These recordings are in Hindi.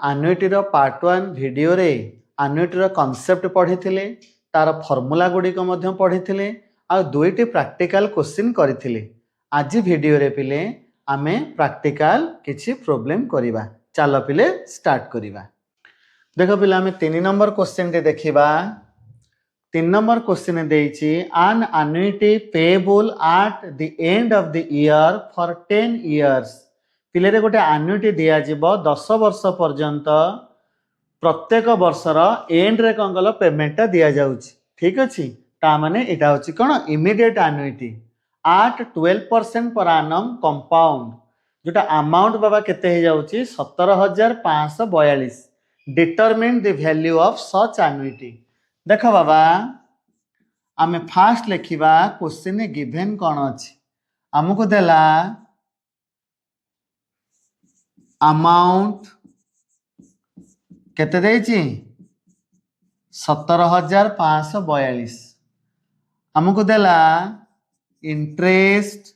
आनुइटी रो पार्ट 1 वीडियो रे आनुइटी रो कांसेप्ट पढ़ी तार फॉर्मूला गुड़िक पढ़ी आ दुईटी प्रैक्टिकल क्वेश्चन करथिले। आज वीडियो रे पिले आमे प्रैक्टिकल किछि प्रॉब्लम करिबा। चलो पिले स्टार्ट करिबा। देखो पिले आमे 3 नंबर क्वेश्चन टे देखिबा। 3 नंबर क्वेश्चन देइछि an annuity payable at the end of the year for 10 years। पिले रे गोटे annuity दिया जिवो 10 वर्ष पर्यंत प्रत्येक वर्षर एंड रे कंगल पेमेंट दिया जाउछि। ठीक अछि, ता माने एटा होछि कोन immediate annuity at 12% per annum compound, जोटा अमाउंट बाबा केते हे जाउछि 17542। Determine the value of such annuity। देखो बाबा आमे फास्ट लिखिबा क्वेश्चन गिवन कोन अछि। हमको देला अमाउंट केते देछि 17542। हमको देला इंटरेस्ट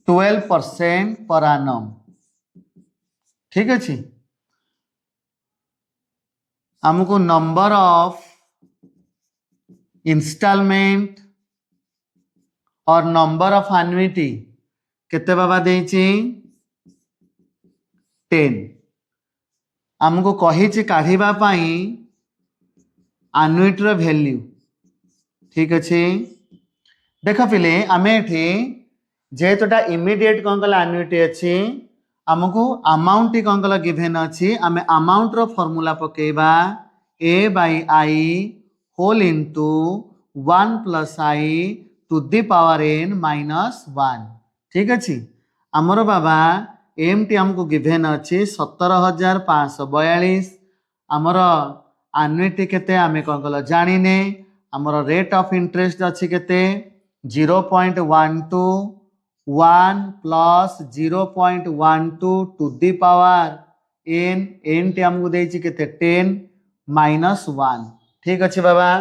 12% पर annum। ठीक अछि, हमको नंबर ऑफ इंस्टॉलमेंट और नंबर ऑफ एन्युटी केते बाबा देछि 10। हमको कहिछि काढिबा पई एन्युटी रो वैल्यू। ठीक अछि, देख पिले आमे एठी जेतोटा इमीडिएट कंगल एन्युटी अछि हमको अमाउंट टी कंगल गिवन अछि। आमे अमाउंट रो फार्मूला पकेबा a by I whole into 1 plus I to the power n minus 1। ठीक अछि, हमरो बाबा एम टी हमको गिवन अछि 17542। हमरो एन्युटी केते आमे कंगल जानिने। हमरो रेट ऑफ इंटरेस्ट अछि केते 0.12 1 plus 0.12 to the power n। n T हमको देछि केते 10 minus 1। ठीक अछि बाबा,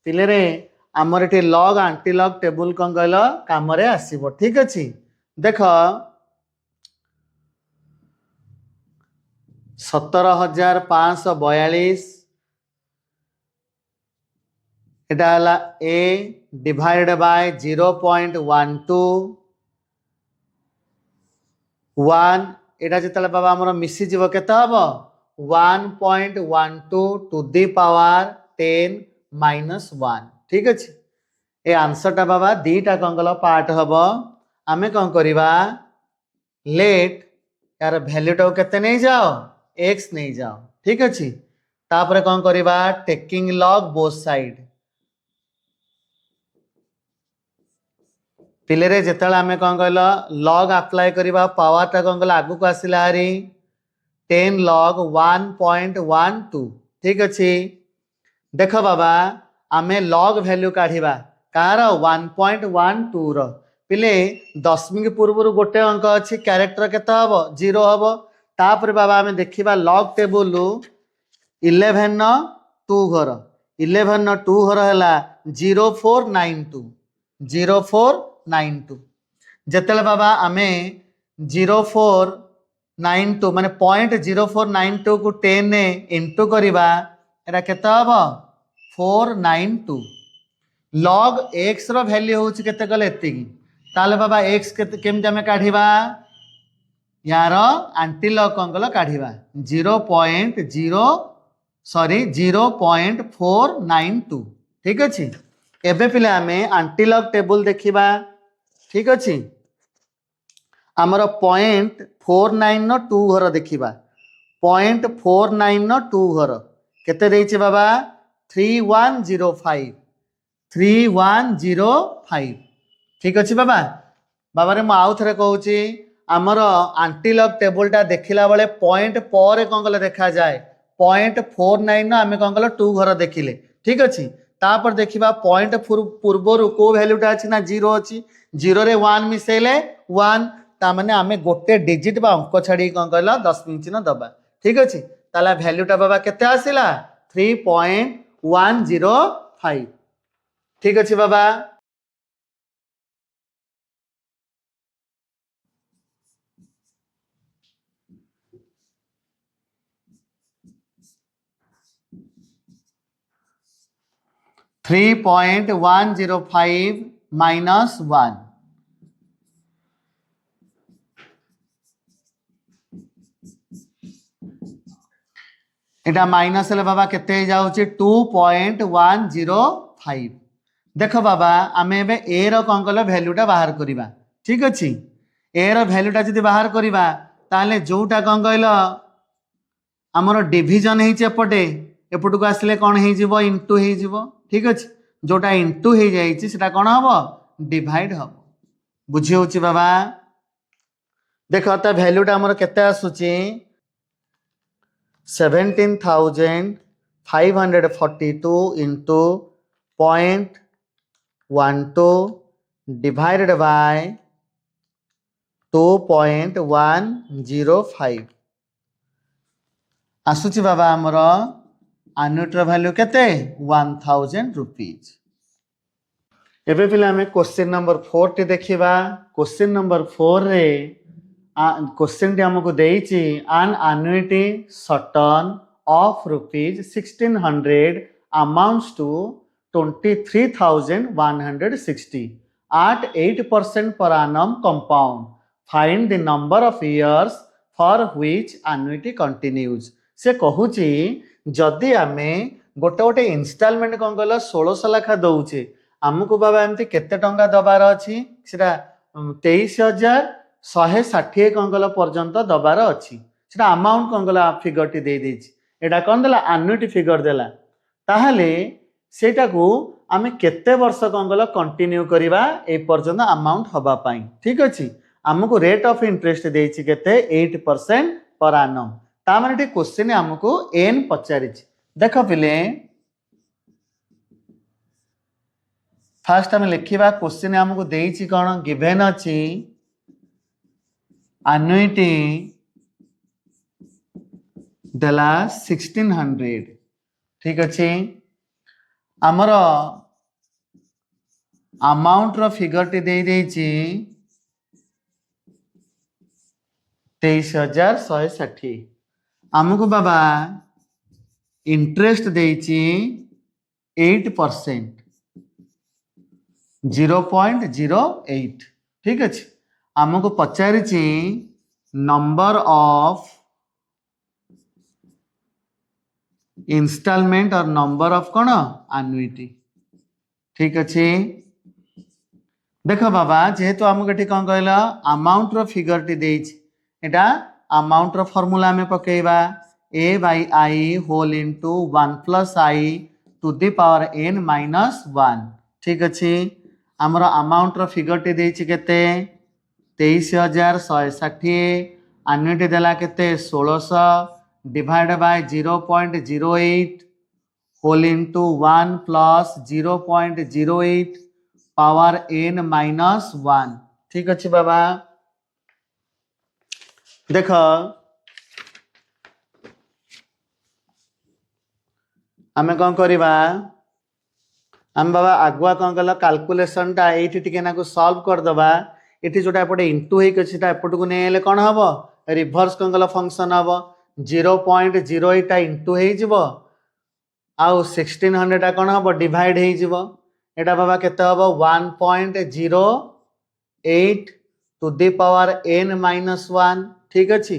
पिले रे हमर एठी लॉग एंटी लॉग टेबल कोन कहलो काम रे आसीबो। ठीक अछि, देखो 17542 एटा हला a डिवाइडेड बाय 0.12 1। एटा जतले बाबा हमर मिसी जीव केते हबो 1.12 टू द पावर 10 minus 1। ठीक अछि, ए आंसर टा बाबा दीटा कंगल पार्ट हबो। आमे कोन करिबा लेट यार वैल्यू टा केते नै जाओ x नै जाओ। ठीक अछि, तापर कोन करिबा टेकिंग लॉग बोथ साइड। पिले रे जेतले आमे कोन कहलो लॉग अप्लाई करिबा पावर टा कोन कहला आगु को आसिला हारी 10 log 1.12। ठीक अछि, देखो बाबा आमे लॉग वैल्यू काढिबा कार 1.12 रो। पिले दशमिक पूर्व गोटे अंक अछि कैरेक्टर केते हबो 0 हबो। तापर बाबा आमे देखिबा लॉग टेबल 11 न 2 घर 11 न 2 घर हला 0492 0492। जेतले बाबा आमे 0492 माने 0.0492 को 10 ने इंटू करिबा एरा केते हबो 492। लॉग x रो वैल्यू होछि केते गले एतिकी। ताले बाबा x केते केमते हमें काढिबा यार एंटी लॉग कंगल काढिबा 0.492। ठीक अछि, एबे पिले हमें एंटी लॉग टेबल देखिबा। ठीक अछि, हमर 0.49 न 2 घर देखिबा 0.49 न 2 घर केते देछि बाबा 3105 3105। ठीक अछि बाबा, बाबा रे म आउ थरे कहूची हमर एंटी लॉग टेबल टा देखिला बेले पॉइंट पर कंगल देखा जाए 0.49 न आमे कंगल 2 घर देखिले। ठीक अछि, तापर देखिबा पॉइंट पूर्वरु को वैल्यू टा अछि ना 0 अछि 0 रे 1 मिसेले 1 ता माने आमे गोटे डिजिट बा अंक छाडी कंगल 10 चिन्ह दबा। ठीक अछि, ताला वैल्यू टा बाबा केते आसिला 3.105। ठीक अछि बाबा, 3.105 माइनस 1 एटा माइनस ले बाबा केते जाउची 2.105 देख बाबा आमे एबे ए रो कोन कले वैल्यूटा बाहर करिबा ठीक अछि ए रो वैल्यूटा जदि बाहर करिबा ताले जोटा कोन कहलो हमर डिवीजन हेचे एपटे एपटू को आसले कोन हे जिवो इनटू हे जिवो ठीक अछि जोटा इनटू हे जाईची सेटा कोन हबो डिवाइड हबो बुझी होची बाबा देखो त वैल्यूटा हमर केते आसुची 17,542 into 0.12 divided by 2.105 आसुची बाबा हमर आनुटर वैल्यू केते 1000 रुपीज एबे पिला हमें क्वेश्चन नंबर 4 टी देखिबा क्वेश्चन नंबर 4 रे क्वेश्चन टी हमको देइची an annuity certain of rupees 1600 amounts to 23,160 at 8% per annum compound find the number of years for which annuity continues से कहूची जदि आमे गोटे गोटे इनस्टॉलमेंट कौन कहल 1600 लाखा दौचे आमको बाबा एमती केते टंका दबार अछि सेटा 23,160 कौन कहल पर्यंत दबार अछि सेटा अमाउंट कौन कहल फिगर टी दे देछि एटा कौन देला एन्युटी फिगर देला ताहले सेटा को आमे केते वर्ष कौन कहल कंटिन्यू करिबा ए पर्यंत अमाउंट हबा पई ठीक अछि हमको रेट ऑफ इंटरेस्ट देछि केते 8% पर annum ता माने टी क्वेश्चन हमको एन पचारिछि देखो पिले फास्ट हम लिखिबा क्वेश्चन हमको देछि कोन गिवन अछि एन्युटी देला 1600 ठीक अछि हमर अमाउंट रो फिगर टी दे देछि 23,160 हमको बाबा इंटरेस्ट देछि 8% 0.08 ठीक अछि हमको पचारिछि नंबर ऑफ इंस्टॉलमेंट और नंबर ऑफ कोन एन्युटी ठीक अछि देखो बाबा जेहेतु हमको एठी कोन कहला अमाउंट रो फिगर टी देछि एटा अमाउंट रो फार्मूला में पकेबा a by I whole into 1 plus I to the power n minus 1 ठीक अछि हमर अमाउंट रो फिगर टी देछि केते 23,160 एन्युटी देला केते 1600 divide by 0.08 whole into 1 plus 0.08 power n minus 1 ठीक अछि बाबा देखो आमे कौन करिबा हम बाबा आगुआ कौन कल कैलकुलेशन टा एठी टिके ना को सॉल्व कर दबा एठी जोटा एपटे इनटू हे के छिटा एपट को नेले कोन हबो रिवर्स कौन कल फंक्शन हबो 0.08 टा इनटू हे जिवो आउ 1600 टा कोन हबो डिवाइड हे जिवो एटा बाबा केते हबो 1.08 to the power n minus 1 ठीक अछि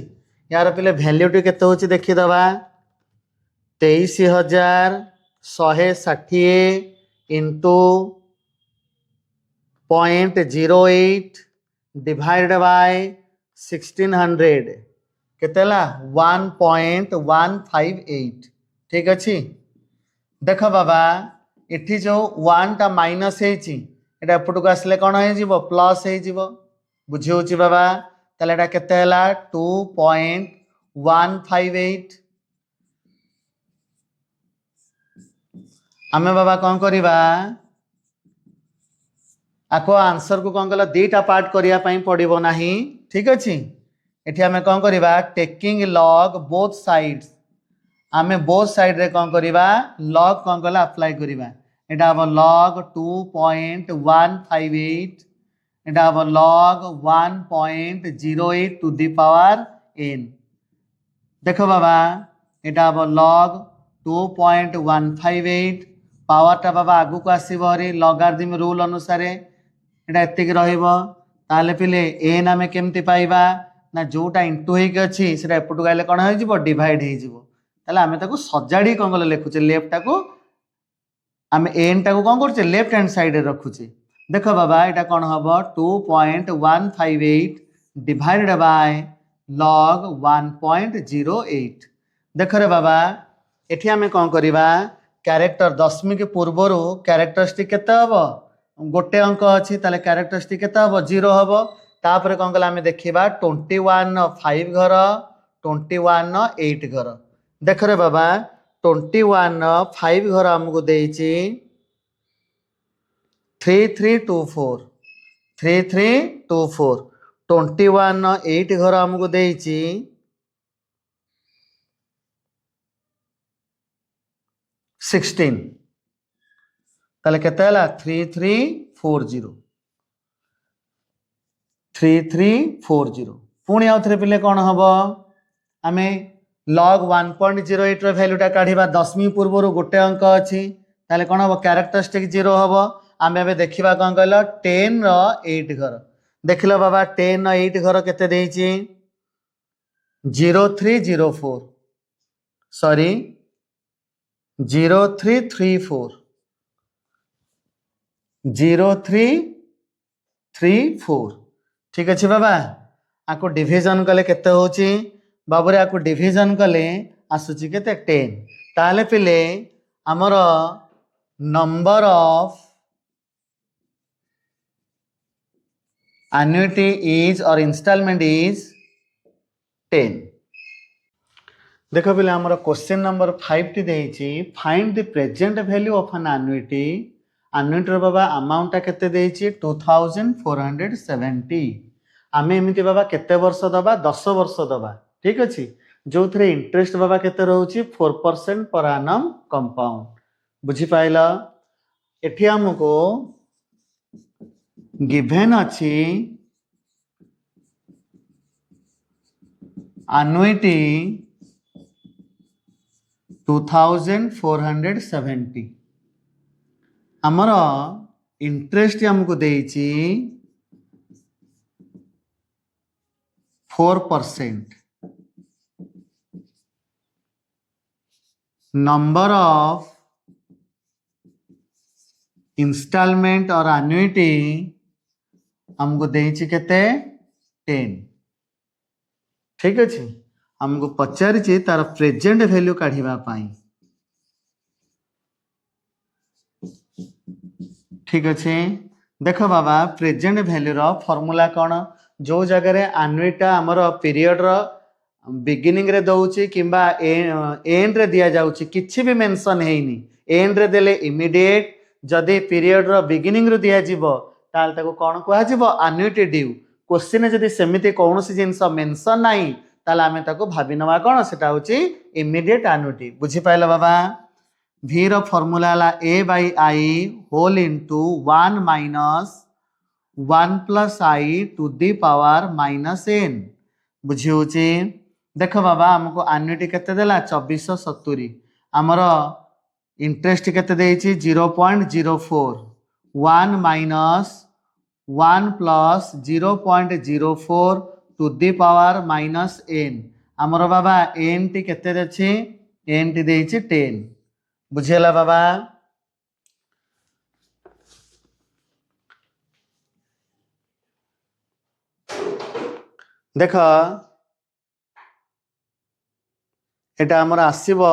यार पहले वैल्यू टी केते होची देखि दबा 23,160 into 0.08 divided by 1600 केतेला 1.158 ठीक अछि देखो बाबा इठी जो 1 टा माइनस हेची एटा एपट को आसले कोन हे जिवो प्लस हे जिवो बुझी होची बाबा ताले एटा केते हला 2.158 आमे बाबा कौन करिबा आको आंसर को कौन कला दीटा पार्ट करिया पई पड़िबो नाही ठीक अछि एठी आमे कौन करिबा टेकिंग लॉग बोथ साइड्स आमे बोथ साइड रे कौन करिबा लॉग कौन कला अप्लाई करिबा एटा अब log 2.158 एटा अब log 1.08 to the power n देखो बाबा एटा अब log 2.158 पावरटा बाबा आगु को आसो लॉगरिथम रूल अनुसार एटा एतिक ताले पिले एन आम केमती पाइबा ना जोटा इंटू होइक अच्छी से एपटू गाइले कौन हो डिवाइड हो आम ताको सजाड़ी कौन कले लिखुचे लेफ्ट को आम एन टाक कौन कर लेफ्ट हैंड साइड रखुचे देख बाबा यहाँ कौन हम 2.158 डिवाइडेड बाय log 1.08 देख रे बाबा एठी आम कौन करवा क्यारेक्टर दशमिक पूर्वर क्यारेक्टरिस्टिक केते हम गोटे अंक अच्छी ताले क्यारेक्टरिस्टिक केते हम 0 हम तापर कौन कला आम देखा 21 5 घर 21 8 घर देख रे बाबा 21 5 घर आमको देइछि 3324 3324 21 8 घर आमको देइछि 16 ताले केते हला 3340 3340 पुणी आउ थे पिले कौन हम आम log 1.08 भैल्यूटा काढ़ा दशमी पूर्वर गोटे अंक अच्छी ताले कौन हम क्यारेक्टरिस्टिक 0 हम आम ए देखा कौन कहल 10 8 घर देख लो बाबा 10 8 घर केते देइछि 0304 सॉरी 0334 0334 ठीक अच्छे बाबा आपको डिविजन कले केते होची बाबूरे आपको डिविजन कले आसुची केते 10 ताले पिले आमर number of annuity is or installment is 10 देखो पिले आमर क्वेश्चन नंबर 5 टी देइछि find the present value of an annuity annuity बाबा अमाउंट केते देइछि 2470 आमे एमिति बाबा केते वर्ष दबा 10 वर्ष दबा ठीक अछि जो थरे इंटरेस्ट बाबा केते रहउछि 4% पर annum कंपाउंड बुझी पाइला एठी हमको गिवन अच्छी annuity 2470 आमर इंटरेस्ट हमको देइछि 4% नंबर ऑफ इंस्टॉलमेंट और annuity हमको देइछि केते 10 ठीक अच्छे हमको पचारि तार प्रेजेंट वैल्यू काढ़िबा पाई ठीक अच्छे देख बाबा प्रेजेंट वैल्यू रो फॉर्मूला कौन जो जगह annuity आमर पीरियड रो बिगिनिंग रे दउछि किंबा एंड रे दिया जाउछि किछि भी मेंशन हेइनी एंड रे देले इमीडिएट जदि पीरियड रो बिगिनिंग रो दिया जिवो ताल ताको कोन कहै जिवो annuity ड्यू क्वेश्चन जदि सेमिति कोनोसी जिंस मेंशन नाही ताल आमे ताको भाबी नवा कोन सेटा होछि इमीडिएट annuity बुझी पाइला बाबा v रो फार्मूला ला a by i whole into 1 minus 1 plus i to the power minus n बुझी होछि देख बाबा हमको annuity केते देला 2470 हमर इंटरेस्ट केते देइछि 0.04 1 minus 1 plus 0.04 to the power minus n हमर बाबा n टी केते देछि n टी देइछि 10 बुझेला बाबा देख एटा हमर आसीबो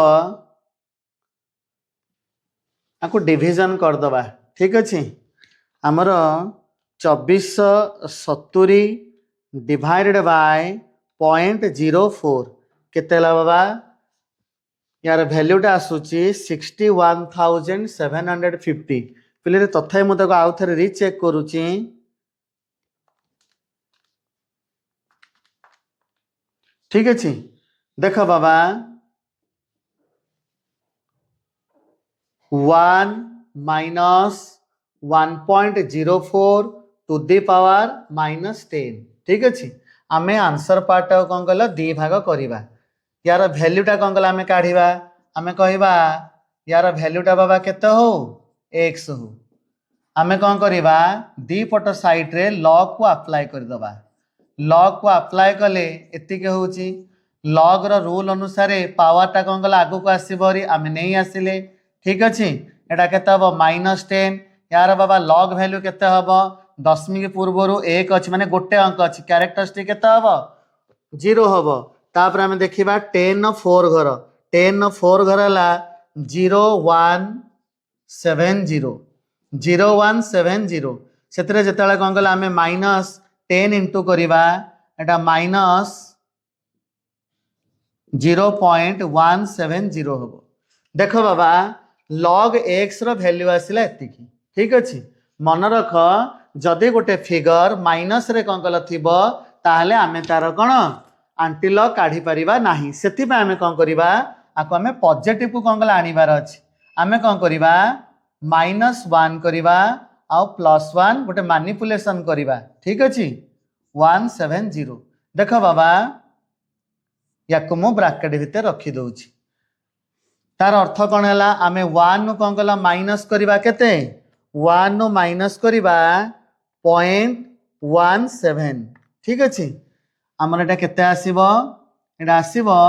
आपको डिविजन कर दबा ठीक अच्छे आमर 2470 डिवाइडेड बाय 0.04 केते ला बाबा यार वैल्यूटा आसूची 61,750 पिले तथापि मुझे आउ थे रिचेक करुच्ची ठीक अच्छे देख बाबा 1 minus 1.04 to the power minus 10 ठीक अच्छे आमे आंसर पार्ट कौन कल दी भाग करवा यार वैल्यूटा कौन कल आम काढ़ा आम कहवा यार भैल्यूटा बाबा केते हो x हो आमे कौन करिबा दी पट साइड रे लॉग को अप्लाई कर दबा लॉग को अप्लाई कले एतिके होची लॉग रो रूल अनुसार पावर टा कौन गला आगु को आसीबरी आमे नहीं आसिले ठीक अछि एटा केते हबो -10 यार बाबा लॉग वैल्यू केते हबो दशमिक पूर्व एक अच्छी माने गोटे अंक अच्छी क्यारेक्टरिस्टिक केते हबो 0 हबो तापर आमे देखिबा 10 4 घर 10 4 घर हला 0 1 7 0 0 1 7 0 सेतरे जेतेले कोन गला आमे -10 इनटू करिबा एटा -0.170 हबो देखो बाबा log x रो वैल्यू आसिला एतिकी ठीक अछि मन रख जदि गोटे फिगर माइनस रे कोन गला थिबो ताहले आमे तार कोन आंटी लॉग काढी परिबा नाही सेति पे आमे कोन करिबा आको आमे पॉजिटिव को कोन गला आनिबार अछि आमे कोन करिबा -1 करिबा आ +1 गोटे मैनिपुलेशन करिबा ठीक अछि 170 देखो बाबा याको मु ब्रैकेट भितर रखी दउछि तार अर्थ कोन हला आमे 1 नु कोन गला माइनस करिबा केते 1 नु माइनस करिबा 0.17 ठीक अछि हमर एटा केते आसीबो एटा आसीबो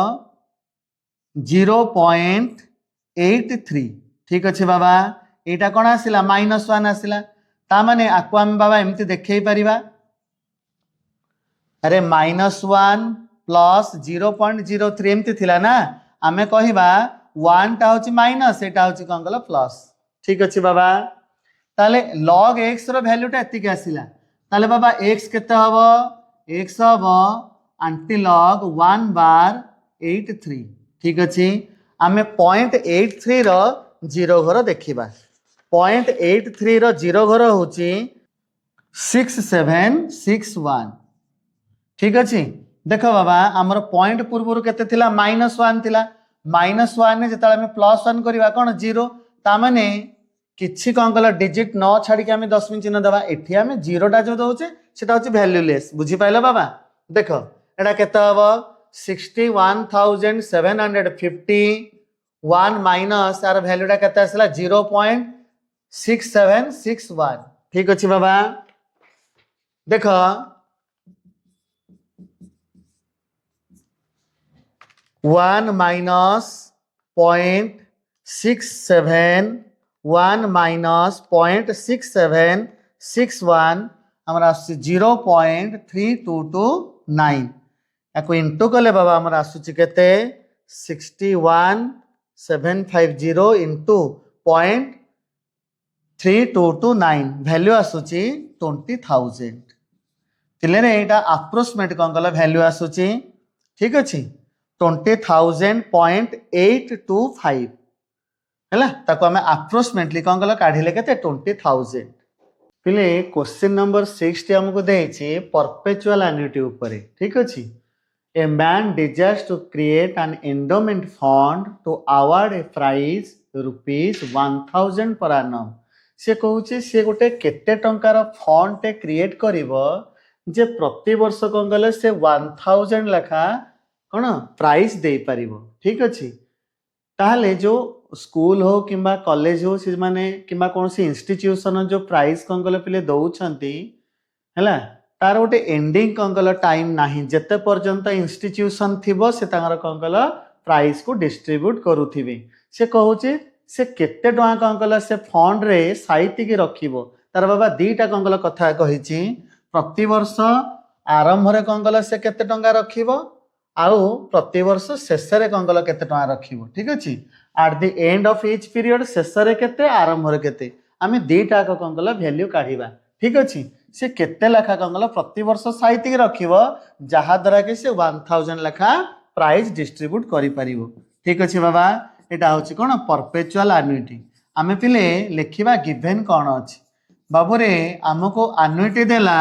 0.83 ठीक अछि बाबा एटा कोन आसिला -1 आसिला ता माने आको हम बाबा एमति देखै परिबा अरे -1 प्लस 0.03 एमति थिला ना आमे कहिबा 1 टा होची माइनस एटा होची कोन गला प्लस ठीक अछि बाबा ताले log x रो वैल्यूटा एतिके आसिला ताले बाबा x केते हबो x हबो आंटी log 1/83 ठीक अछि आमे 0.83 रो 0 घर देखिबा 0.83 रो 0 घर होची 6761 ठीक अछि देखो बाबा हमर पॉइंट पूर्व केते थिला -1 थिला -1 ने जेता हम +1 करिबा कोन 0 ता माने किछि कोन गला डिजिट न छाडी के हम दशमिक चिन्ह दबा एठी हम 0 टा जो दोचे सेटा होची वैल्यूलेस बुझी पाइलो बाबा देखो एटा केते हबो 61750 1 माइनस आर वैल्यूटा केते आसला 0.6761 ठीक अछि बाबा देखो 1 माइनस 0.67 माइनस 0.6761 हमरा 0.3229 याको इंटू कले बाबा हमरा आसुची केते 61750 इंटू 0.3229 वैल्यू आसुची 20000 तिले रे एटा अप्रोक्सीमेट कोन गला वैल्यू आसुची ठीक अछि 20,000.825 हैला ताको हमें अप्रोक्सीमेटली कोन गला काढिले केते 20000 पिले क्वेश्चन नंबर 6 टी हमको देछि परपेचुअल एन्युटी ऊपर ठीक अछि A man desires to create an endowment fund to award a prize ₹1000 per annum से कहूचे से गोटे केते टंकार फंड टे क्रिएट करिवो जे प्रति वर्ष कोन गले से 1000 लेखा कोन प्राइस दे परिवो ठीक अछि ताहले जो स्कूल हो किंबा कॉलेज हो से माने किंबा कोनसी इंस्टीट्यूशन जो प्राइस कोन गले पिले दउ छंती हैला तार गोटे एंडिंग कोन गले टाइम नाही जते पर्यंत इंस्टीट्यूशन थिबो से तांगर कोन गले प्राइस को डिस्ट्रीब्यूट करूथिबे से कहूचे से केते टका कोन गले से फंड रे साइति के रखिबो तार बाबा दीटा कोन गले कथा कहिची प्रति वर्ष आरंभ रे कोन गले से केते टका रखिबो आउ प्रति वर्ष शेष रे कोन गले केते टका रखिबो ठीक अछि at the end of each period शेष रे केते आरंभ रे केते आमे दीटा कोन गले वैल्यू काढिबा ठीक अछि से केते लेखा कोन गले प्रति वर्ष साइति के रखिबो जहा द्वारा के से 1000 लेखा प्राइस डिस्ट्रीब्यूट करि परिबो ठीक अछि बाबा एटा होछि कोन परपेचुअल एन्युटी आमे पिले लेखिबा गिवन कोन अछि बाबू रे हमको एन्युटी देला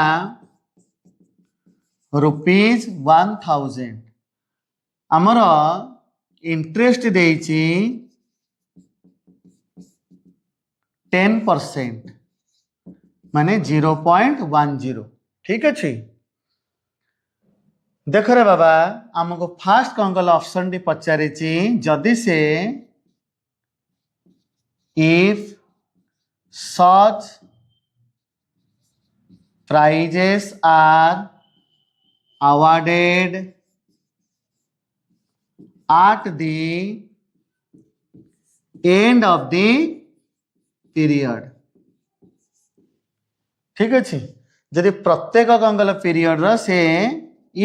₹1000 हमर इंटरेस्ट देइछि 10% माने 0.10 ठीक अछि देख रे बाबा हमको फास्ट कोन गला ऑप्शन टी पचारिछि जदि से if such prizes are awarded at the end of the period। ठीक अच्छे जदि प्रत्येक कंगल पीरियड से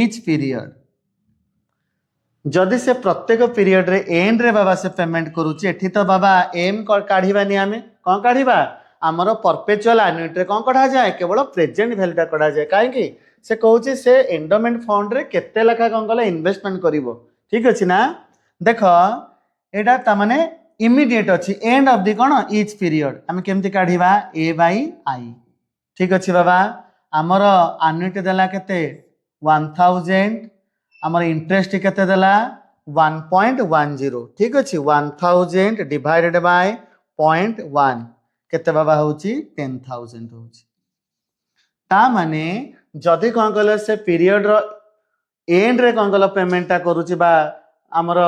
इच पीरियड जदि से प्रत्येक पीरियड रे एंड रे बाबा से पेमेंट करूची एठी तो बाबा एम काढ़ीबानी आमे कौन काढ़ीबा आमर परपेचुअल एन्युटी रे कौन कढ़ा जाए केवल प्रेजेंट वैल्यूटा कढ़ा जाए कहीं से कहूँ से एंडोमेंट फंड रे केते लेखा कंगल इन्वेस्टमेंट करिवो ठीक अच्छे ना देख एटा तामाने इमिडिएट अच्छी एंड ऑफ दी कौन इच पीरियड आम केमती काढ़ीबा ए बाई आई ठीक अच्छे बाबा आमर एन्युटी देला केते 1000 आमर इंटरेस्ट केते देला 1.10 ठीक अच्छे 1000 डिवाइडेड बाय 0.1 केते बाबा होची 10,000 होची ता माने जदि कौन कहले से पीरियड रो एंड रे कौन कहले पेमेंटा करूची बा आमर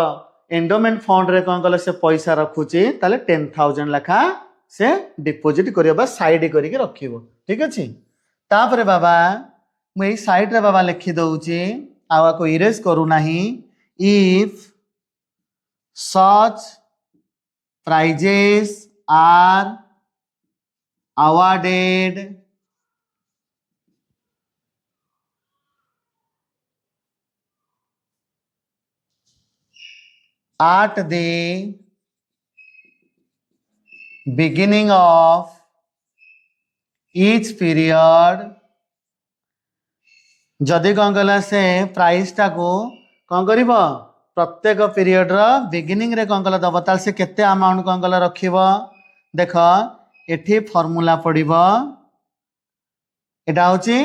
एंडोमेंट फंड रे कौन कहले से पैसा रखुची ताले 10,000 लेखा से डिपोजिट करियो बा साइड करिके रखिबो ठीक अछि तापरे बाबा मैं साइड रे बाबा लिखि दउची आवा को इरेज करू नाही if such prizes are awarded at the beginning of each period जदि कौन कहला से प्राइस टा को कौन करिवो प्रत्येक पीरियड रो बिगिनिंग रे कौन कहला दबो ताल से केते अमाउंट कौन कहला रखिवो देख एठी फॉर्मूला पड़िबो एटा होची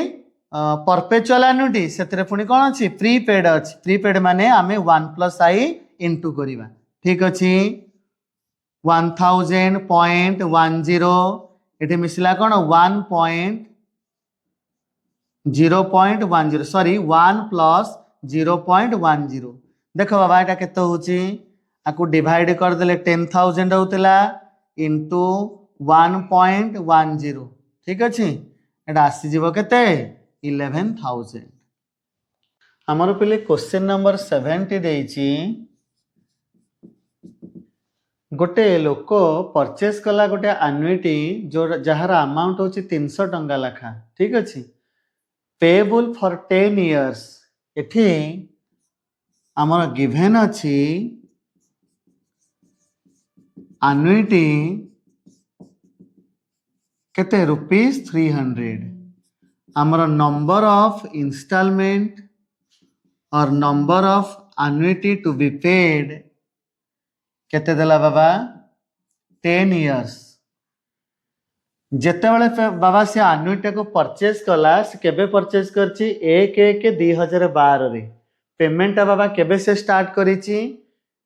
परपेचुअल एन्युटी सेतरे पुनी कोन अछि प्रीपेड अछि प्रीपेड माने आमे 1 + i इनटू करिबा ठीक अछि 1000.10 एठी मिसला कोन 1.0.10 सॉरी 1 + 0.10 देखो बाबा एटा केते होची आकु डिवाइड कर देले 10,000 होतला इनटू 1.10 ठीक अछि एटा आसी जीवो केते 11,000 हमर पहिले क्वेश्चन नंबर 70 देइची गोटे लोक परचेस कला गोटे एन्युटी जो जहार अमाउंट होची 300 टंका लाखा ठीक अछि पेएबल फॉर 10 इयर्स एठी हमर गिवन अछि एन्युटी केते ₹300 आमर नंबर ऑफ इंस्टॉलमेंट और number of annuity to be paid केते देला बाबा 10 इयर्स जेते बेले बाबा से एन्युटी को परचेस कला से केबे परचेस करची 1/1/2012 रे पेमेंट बाबा केबे से स्टार्ट करिची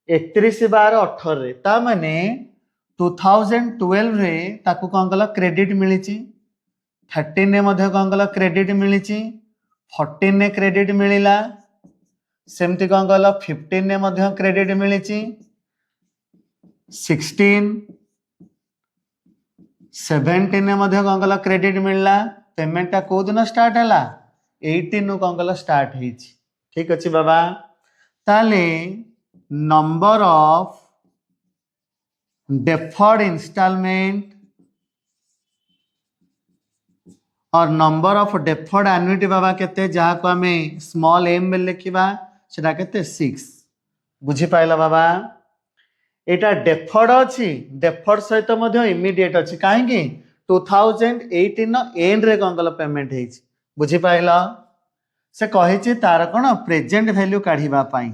31/12/18 रे ता माने 2012 रे ताकू कौन कल क्रेडिट मिली 13 ने मध्य कौन कल क्रेडिट मिली 14 ने क्रेडिट मिलला सेमती कौन कल 15 ने मध्य क्रेडिट मिली 16 17 ने मध्य कौन कल क्रेडिट मिलला पेमेंट टा को दिन स्टार्ट हैला 18 नु कौन कल स्टार्ट हेची ठीक अछि बाबा ताले नंबर ऑफ डेफर्ड इंस्टॉलमेंट और नंबर ऑफ डेफर्ड एन्युटी बाबा केते जहा को हमें स्मॉल एम में लिखिबा सेटा केते 6 बुझी पाइला बाबा एटा डेफर्ड अछि डेफर्ड सहित मध्य इमीडिएट अछि काहे कि 2018 नो एंड रे कंगल पेमेंट हेछि बुझी पाइला से कहिछि तार कोन प्रेजेंट वैल्यू काढिबा पाई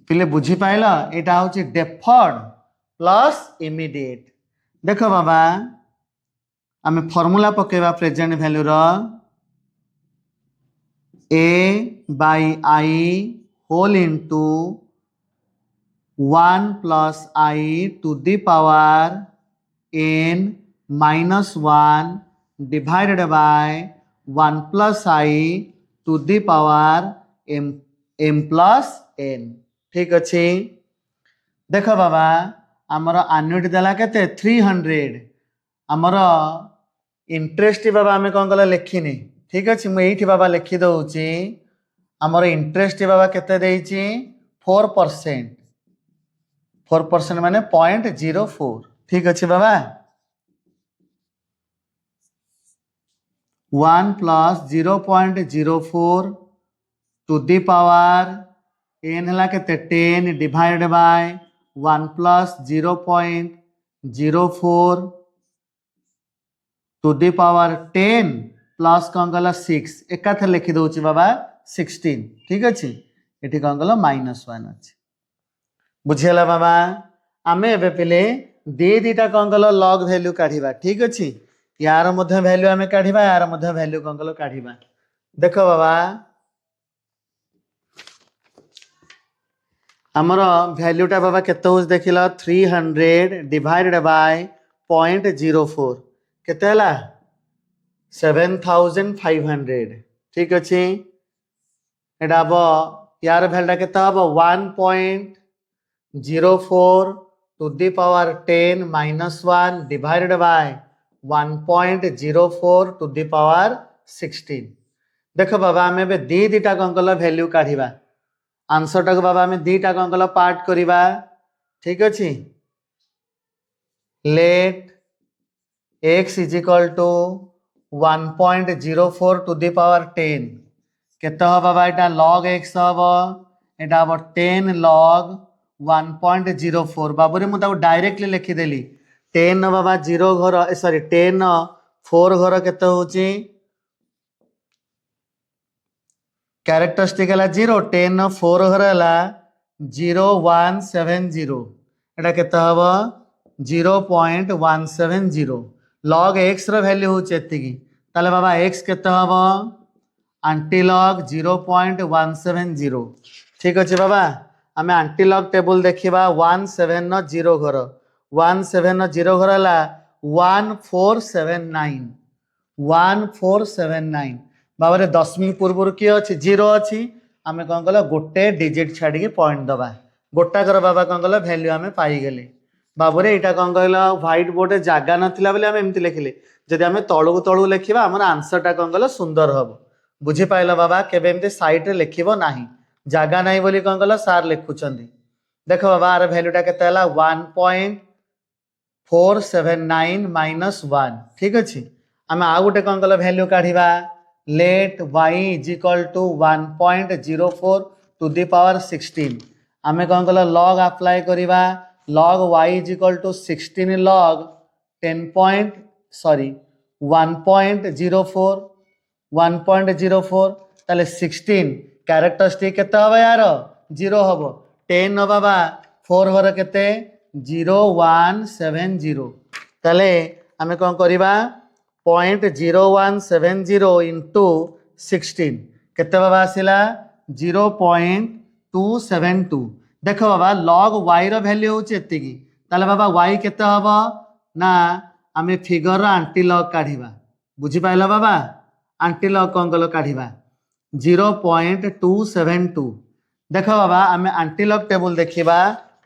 पिले बुझी पाइला एटा होछि डेफर्ड प्लस इमीडिएट देखो बाबा आमे फार्मूला पकेबा प्रेजेंट वैल्यू रो a/i whole into 1 + i to the power n - 1 divided by 1 + i to the power m + n ठीक अच्छे देख बाबा आमर आन्युटी देला केते 300 आमर इंटरेस्ट बाबा आम कौन कल लिखिनी ठीक अच्छे मुझे बाबा लिखी दौची आमर इंटरेस्ट बाबा केते देइची 4% 4% माने 0.04 ठीक अच्छे बाबा 1 plus 0.04 to the power n है के 10 divide by 1 plus 0.04 to the power 10 plus कौन कल 6 एक लिखी दौची बाबा 16 ठीक अच्छे ये कौन कल -1 अच्छे बुझीगला बाबा आम ए पे दीटा कौन कल लॉग वैल्यू काढ़ा ठीक अच्छे यार वैल्यू आम काढ़ा यार वैल्यू कौन कल काढ़ा देख बाबा आमर वैल्यूटा बाबा केते हो देख 300 डिवाइडेड बाय 0.04 केते हला 7500 ठीक अच्छे एटा हम यार वैल्यूटा केते हम 1.04 to the power 10 -1 divided by 1.04 to the power 16 देख बाबा आम दीटा कौन कल वैल्यू काढ़ा आंसर टाक बाबा आम दीटा कौन कल पार्ट करवा ठीक अच्छे let x is equal to 1.04 to the power 10 केते हो बाबा এটা log x হবো এটা হবো 10 log 1.04 बाबूरे मु ताको डायरेक्टली लिखिदेली 10 बाबा 0 घर सॉरी 10 4 घर केते होची कैरेक्टरिस्टिक है 0 10 4 घर है 0170 एटा केते हबो 0.170 log x रो वैल्यू होची एतिकी ताले बाबा x केते हबो आंटी लॉग 0.170 ठीक अच्छे बाबा आम आंटी लॉग टेबल देखा 170 घर 170 घर है 1479 1479 बाबा रे दशमिक पूर्व किए अच्छी 0 अच्छी आम कौन कल गोटे डिजिट छाड़ी पॉइंट दबा गोटाकर बाबा कौन कल वैल्यू आम पाईगले बाबूरे यहाँ कौन कहल व्हाइट बोर्ड जगह नाला बोली आम एमती लिखिले जदि आम तलू तलू लिखा आमर आंसरटा कौन कल सुंदर हम बुझीपाल बाबा केवे एमती साइड रे लिखिब नाही जगह नहीं बोली कौन कल सार लिखुंट देख बाबा आर वैल्यूटा केते 1.479 -1 ठीक अच्छे आम आउ गोटे कौन कल वैल्यू काढ़ा let y is equal to 1.04 to the power 16 आम कौन कल लॉग अप्लाई करवा log y is equal to 16 log 1.04 1.04 ताले 16 कैरेक्टरिस्टिक केते हबो यार 0 हबो 10 न बाबा 4 घर केते 0170 ताले आमे कोन करिबा 0.0170 इंटू 16 केते बाबा आसिला 0.272 देख बाबा log y रो वैल्यू होची एतिकी ताले बाबा y केते हबो ना आमे फिगर रो आंटी लॉग काढिबा बुझी पाइला बाबा आंटी लॉग कौन कल काढ़ा 0.272 देख बाबा आम आंटी लॉग टेबल देखा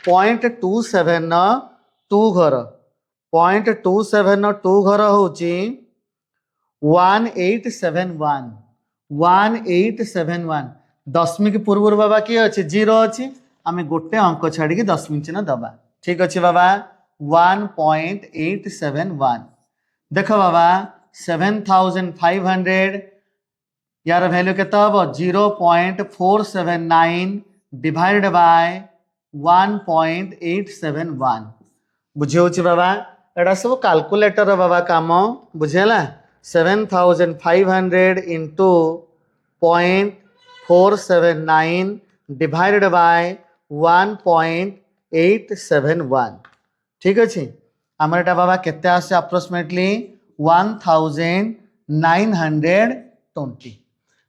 0.272 घर 0.272 घर हूँ 1871 दशमिक पूर्व बाबा किए अच्छे 0 अच्छी आम गोटे अंक छाड़ी दशमिक चिन्ह दबा ठीक अच्छे बाबा 1.871 देख बाबा 7500 यार वैल्यू केते हबो 0.479 डिवाइडेड बाय 1.871 बुझे बाबा एटा सब कैलकुलेटर बाबा काम बुझेला 7500 इंटू 0.479 डिवाइडेड बाय 1.871 ठीक अच्छे आमर एटा बाबा केते आसे अप्रोक्सीमेटली 1920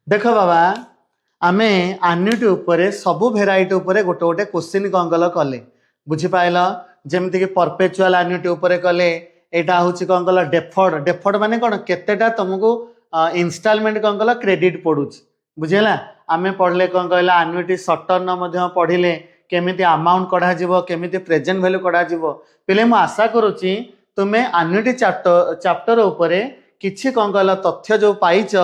देख बाबा आम आन्युटी उपरे सबू भेराइटी उपरे गोटे गोटे क्वेश्चन कौन कल कले बुझीपाल जमीक परपेचुआल आन्युटी उपरे कले यहाँ हूँ कौन कल डेफर्ड डेफर्ड माने कौन केतेटा तुमको इनस्टॉलमेंट कौन कल क्रेडिट पड़ू बुझेगा आम पढ़ले कौन कहला आन्युटी सर्ट टर्म पढ़ले केमिति अमाउंट कढ़ा जीवो केमिति प्रेजेंट वैल्यू कढ़ा जीवो पिले मु आशा करूची तुमे एन्युटी चैप्टर उपरे किछि कौन कहल तथ्य जो पाइच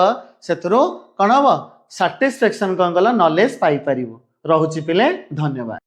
सेतरो कौन हम साटिस्फैक्शन कौन कहल नॉलेज पाई परिबो। रहुची पिले धन्यवाद।